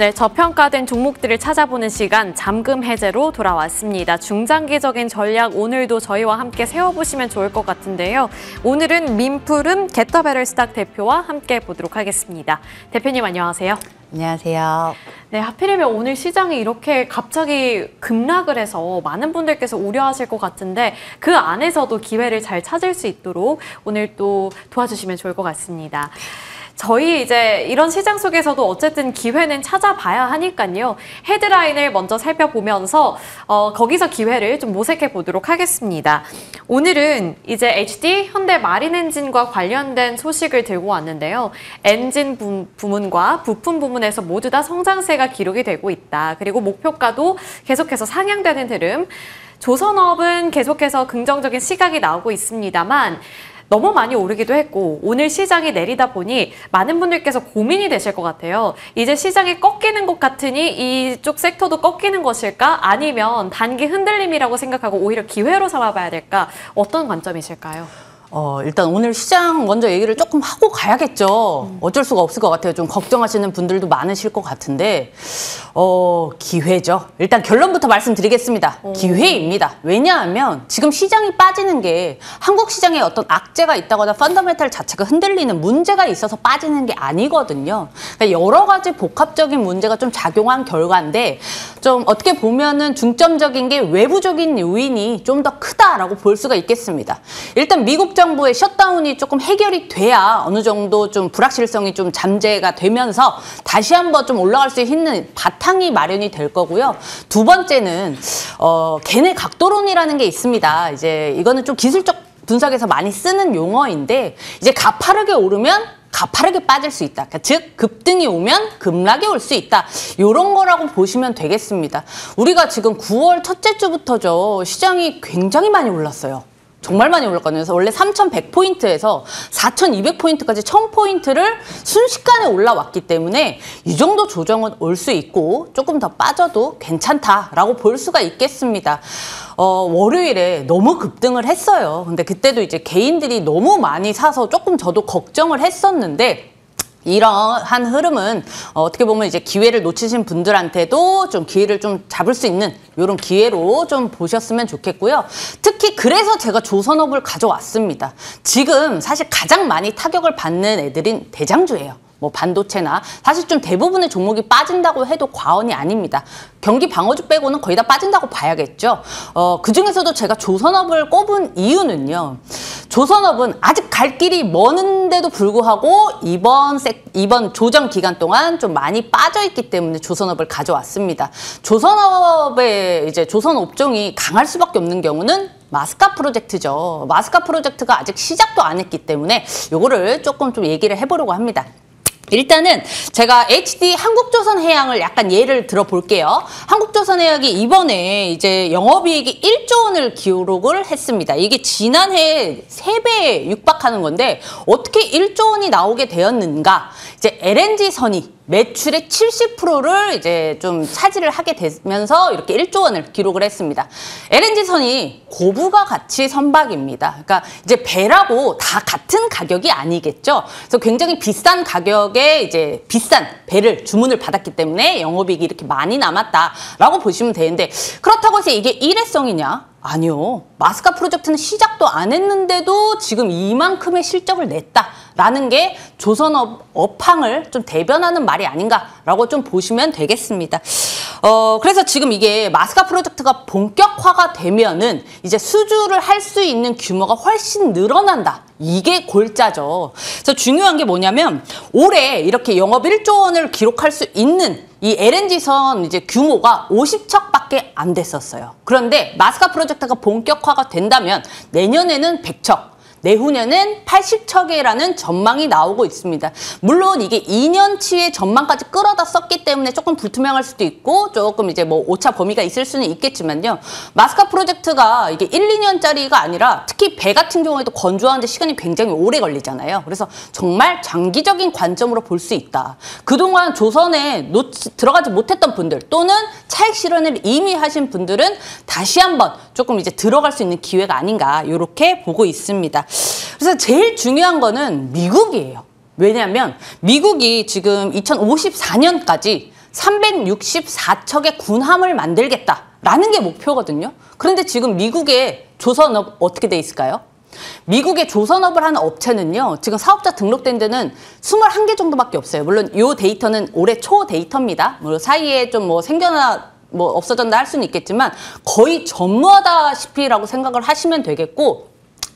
네, 저평가된 종목들을 찾아보는 시간 잠금 해제로 돌아왔습니다. 중장기적인 전략 오늘도 저희와 함께 세워보시면 좋을 것 같은데요. 오늘은 민푸름 게터베럴스탁 대표와 함께 보도록 하겠습니다. 대표님 안녕하세요. 안녕하세요. 네, 하필이면 오늘 시장이 이렇게 갑자기 급락을 해서 많은 분들께서 우려하실 것 같은데 그 안에서도 기회를 잘 찾을 수 있도록 오늘 또 도와주시면 좋을 것 같습니다. 저희 이제 이런 시장 속에서도 어쨌든 기회는 찾아봐야 하니까요. 헤드라인을 먼저 살펴보면서 거기서 기회를 좀 모색해 보도록 하겠습니다. 오늘은 이제 HD 현대 마린엔진과 관련된 소식을 들고 왔는데요. 엔진 부문과 부품 부문에서 모두 다 성장세가 기록이 되고 있다. 그리고 목표가도 계속해서 상향되는 흐름. 조선업은 계속해서 긍정적인 시각이 나오고 있습니다만 너무 많이 오르기도 했고 오늘 시장이 내리다 보니 많은 분들께서 고민이 되실 것 같아요. 이제 시장이 꺾이는 것 같으니 이쪽 섹터도 꺾이는 것일까? 아니면 단기 흔들림이라고 생각하고 오히려 기회로 삼아봐야 될까? 어떤 관점이실까요? 일단 오늘 시장 먼저 얘기를 조금 하고 가야겠죠. 어쩔 수가 없을 것 같아요. 좀 걱정하시는 분들도 많으실 것 같은데 기회죠. 일단 결론부터 말씀드리겠습니다. 기회입니다. 왜냐하면 지금 시장이 빠지는 게 한국 시장에 어떤 악재가 있다거나 펀더멘탈 자체가 흔들리는 문제가 있어서 빠지는 게 아니거든요. 그러니까 여러 가지 복합적인 문제가 좀 작용한 결과인데 좀 어떻게 보면은 중점적인 게 외부적인 요인이 좀 더 크다라고 볼 수가 있겠습니다. 일단 미국 정부의 셧다운이 조금 해결이 돼야 어느 정도 좀 불확실성이 좀 잠재가 되면서 다시 한번 좀 올라갈 수 있는 바탕이 마련이 될 거고요. 두 번째는 걔네 각도론이라는 게 있습니다. 이제 이거는 좀 기술적 분석에서 많이 쓰는 용어인데 이제 가파르게 오르면 가파르게 빠질 수 있다. 그러니까 즉 급등이 오면 급락이 올 수 있다. 이런 거라고 보시면 되겠습니다. 우리가 지금 9월 첫째 주부터죠. 시장이 굉장히 많이 올랐어요. 정말 많이 올랐거든요. 그래서 원래 3,100포인트에서 4,200포인트까지 1,000포인트를 순식간에 올라왔기 때문에 이 정도 조정은 올 수 있고 조금 더 빠져도 괜찮다라고 볼 수가 있겠습니다. 월요일에 너무 급등을 했어요. 근데 그때도 이제 개인들이 너무 많이 사서 조금 저도 걱정을 했었는데 이러한 흐름은 어떻게 보면 이제 기회를 놓치신 분들한테도 좀 기회를 좀 잡을 수 있는 이런 기회로 좀 보셨으면 좋겠고요. 특히 그래서 제가 조선업을 가져왔습니다. 지금 사실 가장 많이 타격을 받는 애들인 대장주예요. 뭐 반도체나 사실 좀 대부분의 종목이 빠진다고 해도 과언이 아닙니다. 경기 방어주 빼고는 거의 다 빠진다고 봐야겠죠. 그중에서도 제가 조선업을 꼽은 이유는요. 조선업은 아직 갈 길이 먼데도 불구하고 이번 조정 기간 동안 좀 많이 빠져있기 때문에 조선업을 가져왔습니다. 조선업의 이제 조선 업종이 강할 수밖에 없는 경우는 마스카 프로젝트죠. 마스카 프로젝트가 아직 시작도 안 했기 때문에 요거를 조금 좀 얘기를 해보려고 합니다. 일단은 제가 HD 한국조선해양을 약간 예를 들어볼게요. 한국조선해양이 이번에 이제 영업이익이 1조 원을 기록을 했습니다. 이게 지난해 3배에 육박하는 건데 어떻게 1조 원이 나오게 되었는가? 이제 LNG선이 매출의 70%를 이제 좀 차지를 하게 되면서 이렇게 1조 원을 기록을 했습니다. LNG선이 고부가 가치 선박입니다. 그러니까 이제 배라고 다 같은 가격이 아니겠죠. 그래서 굉장히 비싼 가격에 이제 비싼 배를 주문을 받았기 때문에 영업이익이 이렇게 많이 남았다라고 보시면 되는데 그렇다고 해서 이게 일회성이냐? 아니요. 마스카 프로젝트는 시작도 안 했는데도 지금 이만큼의 실적을 냈다라는 게 조선업 업황을 좀 대변하는 말이 아닌가라고 좀 보시면 되겠습니다. 그래서 지금 이게 마스카 프로젝트가 본격화가 되면은 이제 수주를 할 수 있는 규모가 훨씬 늘어난다. 이게 골자죠. 그래서 중요한 게 뭐냐면 올해 이렇게 영업 1조 원을 기록할 수 있는 이 LNG선 이제 규모가 50척밖에 안 됐었어요. 그런데 마스카 프로젝트가 본격화가 된다면 내년에는 100척, 내후년엔 80척이라는 전망이 나오고 있습니다. 물론 이게 2년치의 전망까지 끌어다 썼기 때문에 조금 불투명할 수도 있고 조금 이제 뭐 오차 범위가 있을 수는 있겠지만요. 마스카 프로젝트가 이게 1, 2년짜리가 아니라 특히 배 같은 경우에도 건조하는데 시간이 굉장히 오래 걸리잖아요. 그래서 정말 장기적인 관점으로 볼 수 있다. 그동안 조선에 들어가지 못했던 분들 또는 차익 실현을 이미 하신 분들은 다시 한번 조금 이제 들어갈 수 있는 기회가 아닌가 이렇게 보고 있습니다. 그래서 제일 중요한 거는 미국이에요. 왜냐하면 미국이 지금 2054년까지 364척의 군함을 만들겠다라는 게 목표거든요. 그런데 지금 미국의 조선업 어떻게 돼 있을까요? 미국의 조선업을 하는 업체는요, 지금 사업자 등록된 데는 21개 정도밖에 없어요. 물론 이 데이터는 올해 초 데이터입니다. 물론 사이에 좀 뭐 생겨나 없어졌나 할 수는 있겠지만 거의 전무하다시피라고 생각을 하시면 되겠고,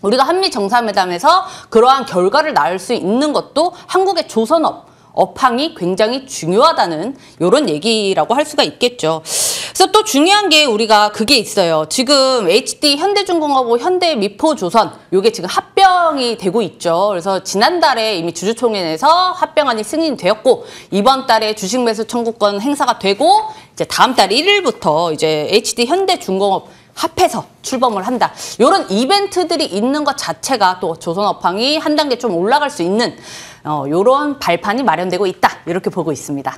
우리가 한미 정상회담에서 그러한 결과를 낳을 수 있는 것도 한국의 조선업 업황이 굉장히 중요하다는 이런 얘기라고 할 수가 있겠죠. 그래서 또 중요한 게 우리가 그게 있어요. 지금 HD 현대중공업하고 현대미포조선 요게 지금 합병이 되고 있죠. 그래서 지난달에 이미 주주총회에서 합병안이 승인되었고, 이번 달에 주식 매수 청구권 행사가 되고, 이제 다음 달 1일부터 이제 HD 현대중공업 합해서 출범을 한다. 이런 이벤트들이 있는 것 자체가 또 조선업황이 한 단계 좀 올라갈 수 있는 이런 발판이 마련되고 있다. 이렇게 보고 있습니다.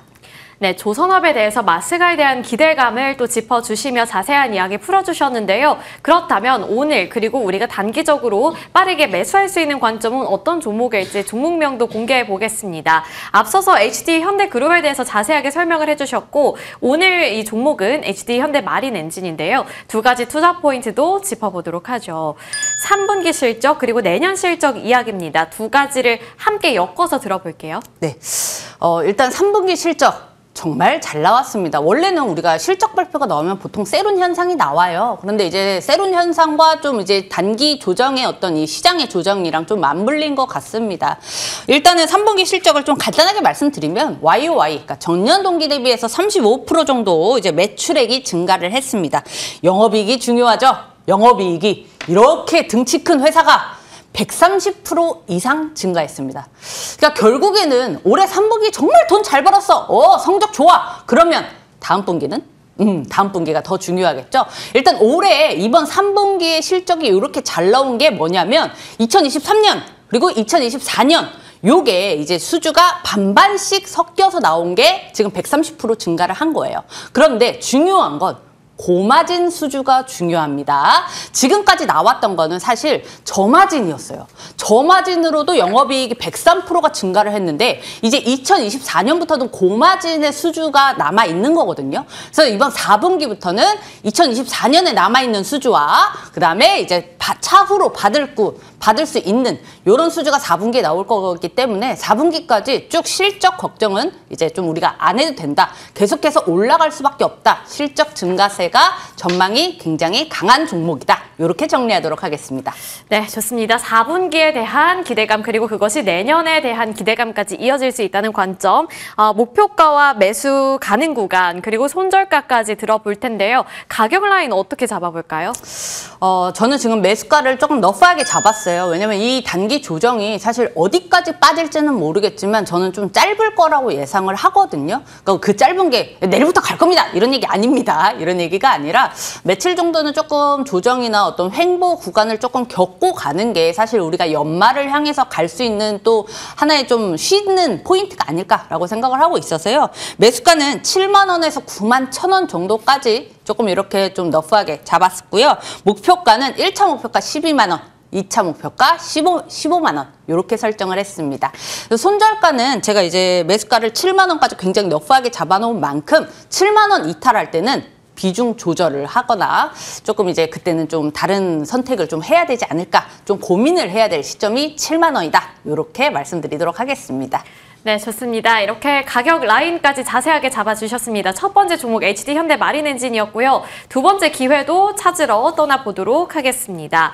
네, 조선업에 대해서 마스가에 대한 기대감을 또 짚어주시며 자세한 이야기 풀어주셨는데요. 그렇다면 오늘 그리고 우리가 단기적으로 빠르게 매수할 수 있는 관점은 어떤 종목일지 종목명도 공개해 보겠습니다. 앞서서 HD 현대그룹에 대해서 자세하게 설명을 해주셨고, 오늘 이 종목은 HD 현대마린엔진인데요. 두 가지 투자 포인트도 짚어보도록 하죠. 3분기 실적 그리고 내년 실적 이야기입니다. 두 가지를 함께 엮어서 들어볼게요. 네, 일단 3분기 실적 정말 잘 나왔습니다. 원래는 우리가 실적 발표가 나오면 보통 세룬 현상이 나와요. 그런데 이제 세룬 현상과 좀 이제 단기 조정의 어떤 이 시장의 조정이랑 좀 맞물린 것 같습니다. 일단은 3분기 실적을 좀 간단하게 말씀드리면 YOY, 그러니까 전년 동기 대비해서 35% 정도 이제 매출액이 증가를 했습니다. 영업이익이 중요하죠. 영업이익이 이렇게 등치 큰 회사가 130% 이상 증가했습니다. 그러니까 결국에는 올해 3분기 정말 돈 잘 벌었어. 성적 좋아. 그러면 다음 분기는? 다음 분기가 더 중요하겠죠. 일단 올해 이번 3분기의 실적이 이렇게 잘 나온 게 뭐냐면 2023년 그리고 2024년 요게 이제 수주가 반반씩 섞여서 나온 게 지금 130% 증가를 한 거예요. 그런데 중요한 건 고마진 수주가 중요합니다. 지금까지 나왔던 거는 사실 저마진이었어요. 저마진으로도 영업이익이 103%가 증가를 했는데 이제 2024년부터는 고마진의 수주가 남아있는 거거든요. 그래서 이번 4분기부터는 2024년에 남아있는 수주와 그 다음에 이제 차후로 받을 수 있는 이런 수주가 4분기에 나올 거기 때문에 4분기까지 쭉 실적 걱정은 이제 좀 우리가 안 해도 된다. 계속해서 올라갈 수밖에 없다. 실적 증가세가 전망이 굉장히 강한 종목이다. 이렇게 정리하도록 하겠습니다. 네, 좋습니다. 4분기에 대한 기대감 그리고 그것이 내년에 대한 기대감까지 이어질 수 있다는 관점, 목표가와 매수 가능 구간 그리고 손절가까지 들어볼 텐데요. 가격 라인 어떻게 잡아볼까요? 저는 지금 매수가를 조금 너프하게 잡았어요. 왜냐면 이 단기 조정이 사실 어디까지 빠질지는 모르겠지만 저는 좀 짧을 거라고 예상을 하거든요. 그러니까 그 짧은 게 내일부터 갈 겁니다. 이런 얘기 아닙니다. 이런 얘기가 아니라 며칠 정도는 조금 조정이나 어떤 횡보 구간을 조금 겪고 가는 게 사실 우리가 연말을 향해서 갈 수 있는 또 하나의 좀 쉬는 포인트가 아닐까라고 생각을 하고 있어서요. 매수가는 7만 원에서 9만 1,000원 정도까지 조금 이렇게 좀 너프하게 잡았고요. 목표가는 1차 목표가 12만 원. 2차 목표가 15만 원 이렇게 설정을 했습니다. 손절가는 제가 이제 매수가를 7만 원까지 굉장히 너프하게 잡아놓은 만큼 7만 원 이탈할 때는 비중 조절을 하거나 조금 이제 그때는 좀 다른 선택을 좀 해야 되지 않을까, 좀 고민을 해야 될 시점이 7만 원이다. 이렇게 말씀드리도록 하겠습니다. 네, 좋습니다. 이렇게 가격 라인까지 자세하게 잡아주셨습니다. 첫 번째 종목 HD 현대마린엔진이었고요. 두 번째 기회도 찾으러 떠나보도록 하겠습니다.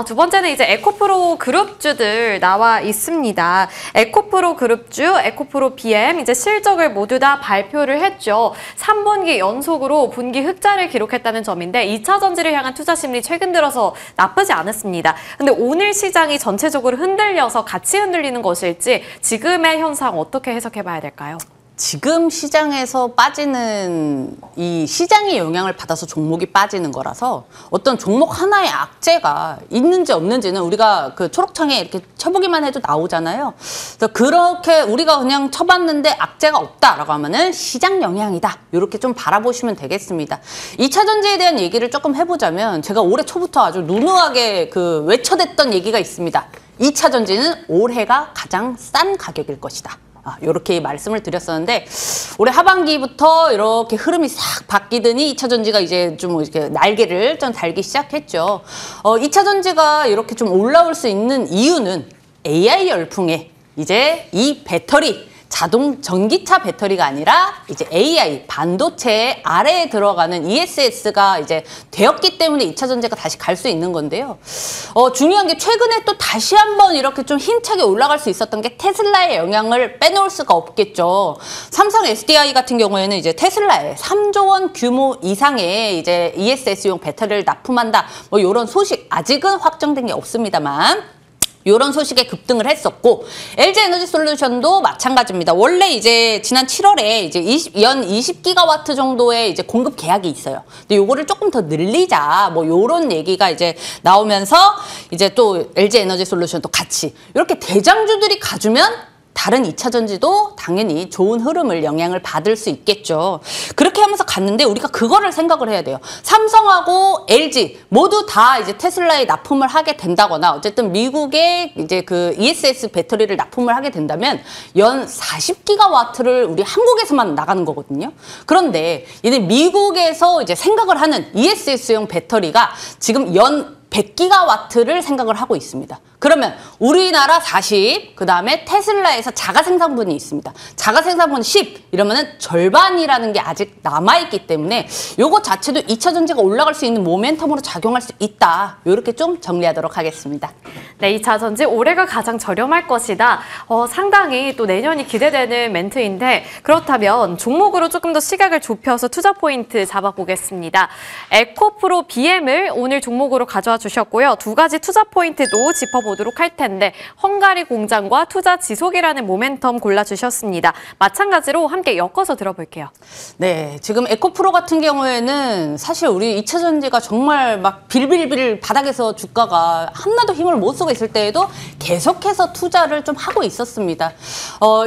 두 번째는 이제 에코프로 그룹주들 나와 있습니다. 에코프로 그룹주, 에코프로 BM 이제 실적을 모두 다 발표를 했죠. 3분기 연속으로 분기 흑자를 기록했다는 점인데 2차 전지를 향한 투자 심리 최근 들어서 나쁘지 않았습니다. 근데 오늘 시장이 전체적으로 흔들려서 같이 흔들리는 것일지 지금의 현상 어떻게 해석해 봐야 될까요? 지금 시장에서 빠지는 이 시장의 영향을 받아서 종목이 빠지는 거라서 어떤 종목 하나의 악재가 있는지 없는지는 우리가 그 초록창에 이렇게 쳐보기만 해도 나오잖아요. 그래서 그렇게 우리가 그냥 쳐봤는데 악재가 없다라고 하면은 시장 영향이다. 이렇게 좀 바라보시면 되겠습니다. 2차 전지에 대한 얘기를 조금 해보자면 제가 올해 초부터 아주 누누하게 그 외쳐댔던 얘기가 있습니다. 2차 전지는 올해가 가장 싼 가격일 것이다. 이렇게 말씀을 드렸었는데 올해 하반기부터 이렇게 흐름이 싹 바뀌더니 2차 전지가 이제 좀 이렇게 날개를 좀 달기 시작했죠. 2차 전지가 이렇게 좀 올라올 수 있는 이유는 AI 열풍에 이제 이 배터리 자동 전기차 배터리가 아니라 이제 AI 반도체 아래에 들어가는 ESS가 이제 되었기 때문에 2차 전지가 다시 갈 수 있는 건데요. 중요한 게 최근에 또 다시 한번 이렇게 좀 힘차게 올라갈 수 있었던 게 테슬라의 영향을 빼놓을 수가 없겠죠. 삼성 SDI 같은 경우에는 이제 테슬라에 3조 원 규모 이상의 이제 ESS용 배터리를 납품한다. 뭐 이런 소식 아직은 확정된 게 없습니다만 이런 소식에 급등을 했었고 LG에너지솔루션도 마찬가지입니다. 원래 이제 지난 7월에 이제 연 20기가와트 정도의 이제 공급 계약이 있어요. 근데 요거를 조금 더 늘리자 뭐 요런 얘기가 이제 나오면서 이제 또 LG에너지솔루션도 같이 이렇게 대장주들이 가주면 다른 2차 전지도 당연히 좋은 흐름을 영향을 받을 수 있겠죠. 그렇게 하면서 갔는데 우리가 그거를 생각을 해야 돼요. 삼성하고 LG 모두 다 이제 테슬라에 납품을 하게 된다거나 어쨌든 미국의 이제 그 ESS 배터리를 납품을 하게 된다면 연 40기가와트를 우리 한국에서만 나가는 거거든요. 그런데 얘네 미국에서 이제 생각을 하는 ESS용 배터리가 지금 연 100기가와트를 생각을 하고 있습니다. 그러면 우리나라 40, 그 다음에 테슬라에서 자가 생산분이 있습니다. 자가 생산분 10 이러면은 절반이라는 게 아직 남아있기 때문에 요거 자체도 2차 전지가 올라갈 수 있는 모멘텀으로 작용할 수 있다. 이렇게 좀 정리하도록 하겠습니다. 네, 2차 전지 올해가 가장 저렴할 것이다. 상당히 또 내년이 기대되는 멘트인데 그렇다면 종목으로 조금 더 시각을 좁혀서 투자 포인트 잡아보겠습니다. 에코프로 BM을 오늘 종목으로 가져와 주셨고요. 두 가지 투자 포인트도 짚어보도록 할 텐데 헝가리 공장과 투자 지속이라는 모멘텀 골라주셨습니다. 마찬가지로 함께 엮어서 들어볼게요. 네, 지금 에코프로 같은 경우에는 사실 우리 2차 전지가 정말 막 빌빌빌 바닥에서 주가가 하나도 힘을 못 쓰고 있을 때에도 계속해서 투자를 좀 하고 있었습니다.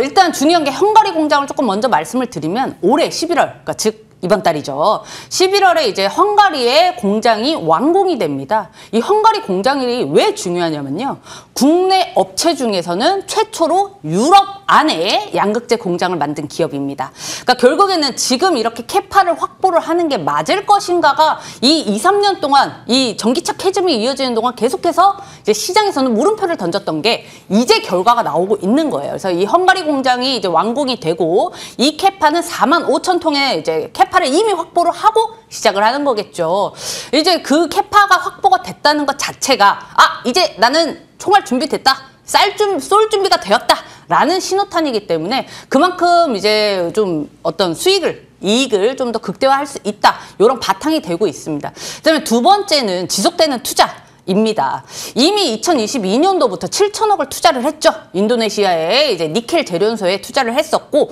일단 중요한 게 헝가리 공장을 조금 먼저 말씀을 드리면 올해 11월, 그러니까 즉 이번 달이죠. 11월에 이제 헝가리의 공장이 완공이 됩니다. 이 헝가리 공장이 왜 중요하냐면요. 국내 업체 중에서는 최초로 유럽 안에 양극재 공장을 만든 기업입니다. 그러니까 결국에는 지금 이렇게 캐파를 확보를 하는 게 맞을 것인가가 이 2, 3년 동안 이 전기차 캐즘이 이어지는 동안 계속해서 이제 시장에서는 물음표를 던졌던 게 이제 결과가 나오고 있는 거예요. 그래서 이 헝가리 공장이 이제 완공이 되고 이 캐파는 45,000통의 이제 캐파를 이미 확보를 하고 시작을 하는 거겠죠. 이제 그 캐파가 확보가 됐다는 것 자체가 이제 나는 총알 준비됐다. 쏠 준비가 되었다. 라는 신호탄이기 때문에 그만큼 이제 좀 어떤 이익을 좀 더 극대화할 수 있다. 이런 바탕이 되고 있습니다. 그다음에 두 번째는 지속되는 투자입니다. 이미 2022년도부터 7천억을 투자를 했죠. 인도네시아에 이제 니켈 재련소에 투자를 했었고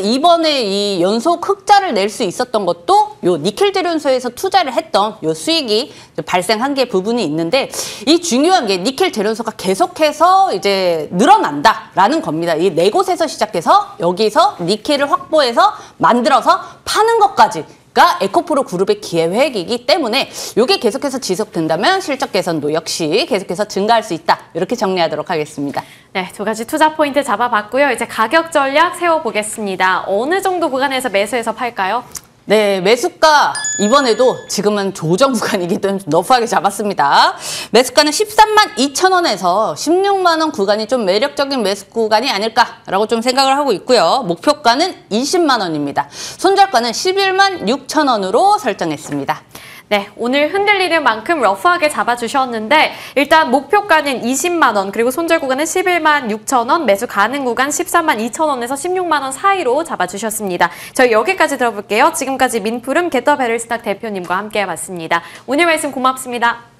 이번에 이 연속 흑자를 낼 수 있었던 것도 요 니켈 재련소에서 투자를 했던 요 수익이 발생한 게 부분이 있는데 이 중요한 게 니켈 재련소가 계속해서 이제 늘어난다라는 겁니다. 이 네 곳에서 시작해서 여기서 니켈을 확보해서 만들어서 파는 것까지 가 에코프로 그룹의 기획이기 때문에 이게 계속해서 지속된다면 실적 개선도 역시 계속해서 증가할 수 있다. 이렇게 정리하도록 하겠습니다. 네, 두 가지 투자 포인트 잡아봤고요. 이제 가격 전략 세워보겠습니다. 어느 정도 구간에서 매수해서 팔까요? 네, 매수가 이번에도 지금은 조정 구간이기 때문에 너프하게 잡았습니다. 매수가는 13만 2천 원에서 16만 원 구간이 좀 매력적인 매수 구간이 아닐까라고 좀 생각을 하고 있고요. 목표가는 20만 원입니다. 손절가는 11만 6천 원으로 설정했습니다. 네, 오늘 흔들리는 만큼 러프하게 잡아주셨는데 일단 목표가는 20만 원, 그리고 손절 구간은 11만 6천 원, 매수 가능 구간 13만 2천 원에서 16만 원 사이로 잡아주셨습니다. 저희 여기까지 들어볼게요. 지금까지 민푸름 게더베럴스탁 대표님과 함께 해봤습니다. 오늘 말씀 고맙습니다.